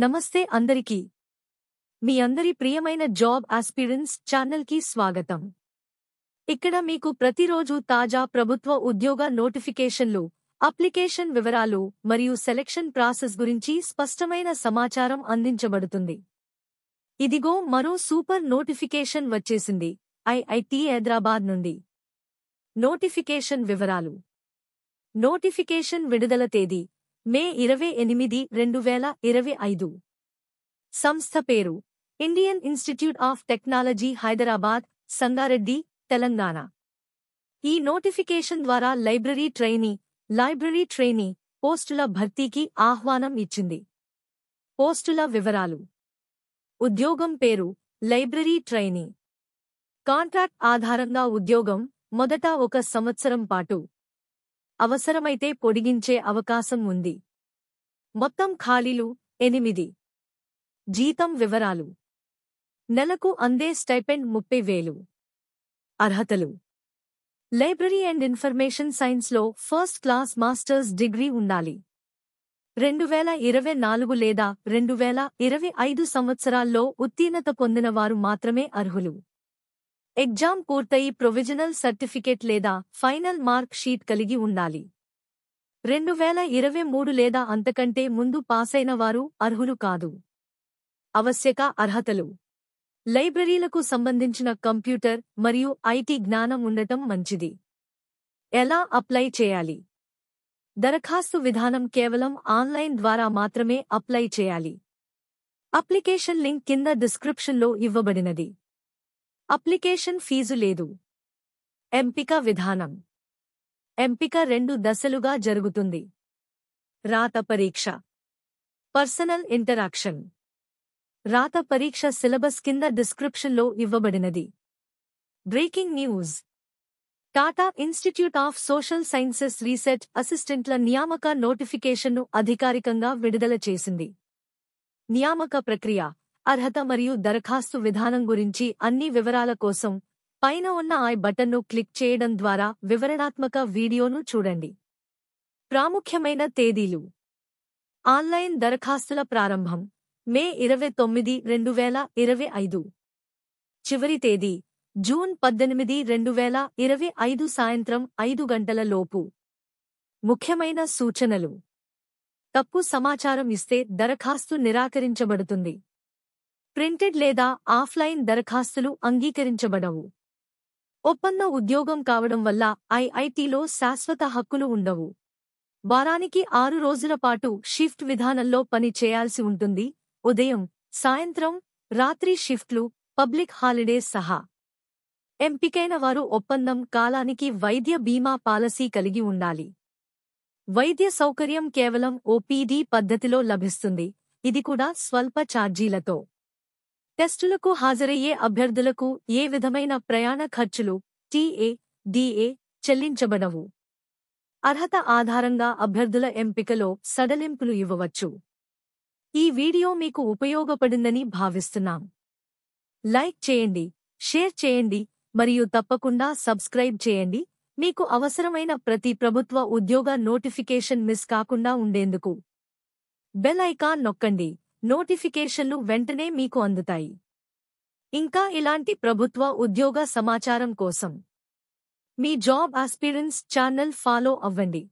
నమస్తే అందరికీ. మీ అందరి ప్రియమైన జాబ్ ఆస్పిరెంట్స్ ఛానల్కి స్వాగతం. ఇక్కడ మీకు ప్రతిరోజు తాజా ప్రభుత్వ ఉద్యోగ నోటిఫికేషన్లు, అప్లికేషన్ వివరాలు మరియు సెలక్షన్ ప్రాసెస్ గురించి స్పష్టమైన సమాచారం అందించబడుతుంది. ఇదిగో మరో సూపర్ నోటిఫికేషన్ వచ్చేసింది ఐఐటి హైదరాబాద్ నుండి. నోటిఫికేషన్ వివరాలు. నోటిఫికేషన్ విడుదల తేదీ మే 28, 2025. సంస్థ పేరు Indian institute of technology Hyderabad, Sangareddy, Telangana. ఈ నోటిఫికేషన్ ద్వారా లైబ్రరీ ట్రైనీ పోస్టుల భర్తీకి ఆహ్వానం ఇచ్చింది. పోస్టుల వివరాలు. ఉద్యోగం పేరు లైబ్రరీ ట్రైనీ. కాంట్రాక్ట్ ఆధారంగా ఉద్యోగం, మొదట 1 సంవత్సరం పాటు. అవసరమైతే పొడిగించే అవకాశం ఉంది. మొత్తం ఖాళీలు 8. జీతం వివరాలు. నెలకు అందే స్టైపెండ్ 30,000. అర్హతలు. లైబ్రరీ అండ్ ఇన్ఫర్మేషన్ సైన్స్లో ఫస్ట్ క్లాస్ మాస్టర్స్ డిగ్రీ ఉండాలి. 2024 లేదా 2025 సంవత్సరాల్లో ఉత్తీర్ణత పొందినవారు మాత్రమే అర్హులు. ఎగ్జామ్ పూర్తయి ప్రొవిజనల్ సర్టిఫికేట్ లేదా ఫైనల్ మార్క్ షీట్ కలిగి ఉండాలి. 2023 లేదా అంతకంటే ముందు పాసైన వారు అర్హులు కాదు. ఆవశ్యక అర్హతలు. లైబ్రరీలకు సంబంధించిన కంప్యూటర్ మరియు ఐటీ జ్ఞానం ఉండటం మంచిది. ఎలా అప్లై చేయాలి? దరఖాస్తు విధానం కేవలం ఆన్లైన్ ద్వారా మాత్రమే అప్లై చేయాలి. అప్లికేషన్ లింక్ కింద డిస్క్రిప్షన్లో ఇవ్వబడినది. అప్లికేషన్ ఫీజు లేదు. ఎంపిక విధానం. ఎంపిక 2 దశలుగా జరుగుతుంది. రాత పరీక్ష, పర్సనల్ ఇంటరాక్షన్. రాత పరీక్ష సిలబస్ కింద డిస్క్రిప్షన్లో ఇవ్వబడినది. Breaking news. Tata Institute of Social Sciences research అసిస్టెంట్ల నియామక నోటిఫికేషన్ను అధికారికంగా విడుదల చేసింది. నియామక ప్రక్రియ, అర్హత మరియు దరఖాస్తు విధానం గురించి అన్ని వివరాల కోసం పైన ఉన్న ఐ బటన్ను క్లిక్ చేయడం ద్వారా వివరణాత్మక వీడియోను చూడండి. ప్రాముఖ్యమైన తేదీలు. ఆన్లైన్ దరఖాస్తుల ప్రారంభం మే 29, 2025. చివరి తేదీ జూన్ 18, 2025 సాయంత్రం 5 గంటల లోపు. ముఖ్యమైన సూచనలు. తప్పు సమాచారం ఇస్తే దరఖాస్తు నిరాకరించబడుతుంది. ప్రింటెడ్ లేదా ఆఫ్లైన్ దరఖాస్తులు అంగీకరించబడవు. ఒప్పంద ఉద్యోగం కావడం వల్ల ఐఐటిలో శాశ్వత హక్కులు ఉండవు. వారానికి 6 రోజుల పాటు షిఫ్ట్ విధానంలో పని చేయాల్సి ఉంటుంది. ఉదయం, సాయంత్రం, రాత్రి షిఫ్ట్లు, పబ్లిక్ హాలిడేస్ సహా. ఎంపికైన వారు ఒప్పందం కాలానికి వైద్య బీమా పాలసీ కలిగి ఉండాలి. వైద్య సౌకర్యం కేవలం ఓపీడీ పద్ధతిలో లభిస్తుంది, ఇది కూడా స్వల్ప ఛార్జీలతో. టెస్టులకు హాజరయ్యే అభ్యర్థులకు ఏ విధమైన ప్రయాణ ఖర్చులు, టీఏ, డీఏ చెల్లించబడవు. అర్హత ఆధారంగా అభ్యర్థుల ఎంపికలో సడలింపులు ఇవ్వవచ్చు. ఈ వీడియో మీకు ఉపయోగపడిందని భావిస్తున్నాం. లైక్ చేయండి, షేర్ చేయండి మరియు తప్పకుండా సబ్స్క్రైబ్ చేయండి. మీకు అవసరమైన ప్రతి ప్రభుత్వ ఉద్యోగ నోటిఫికేషన్ మిస్ కాకుండా ఉండేందుకు బెల్ ఐకాన్ నొక్కండి. నోటిఫికేషన్లు వెంటనే మీకు అందుతాయి. ఇంకా ఇలాంటి ప్రభుత్వ ఉద్యోగ సమాచారం కోసం మీ జాబ్ ఆస్పిరెంట్స్ ఛానల్ ఫాలో అవ్వండి.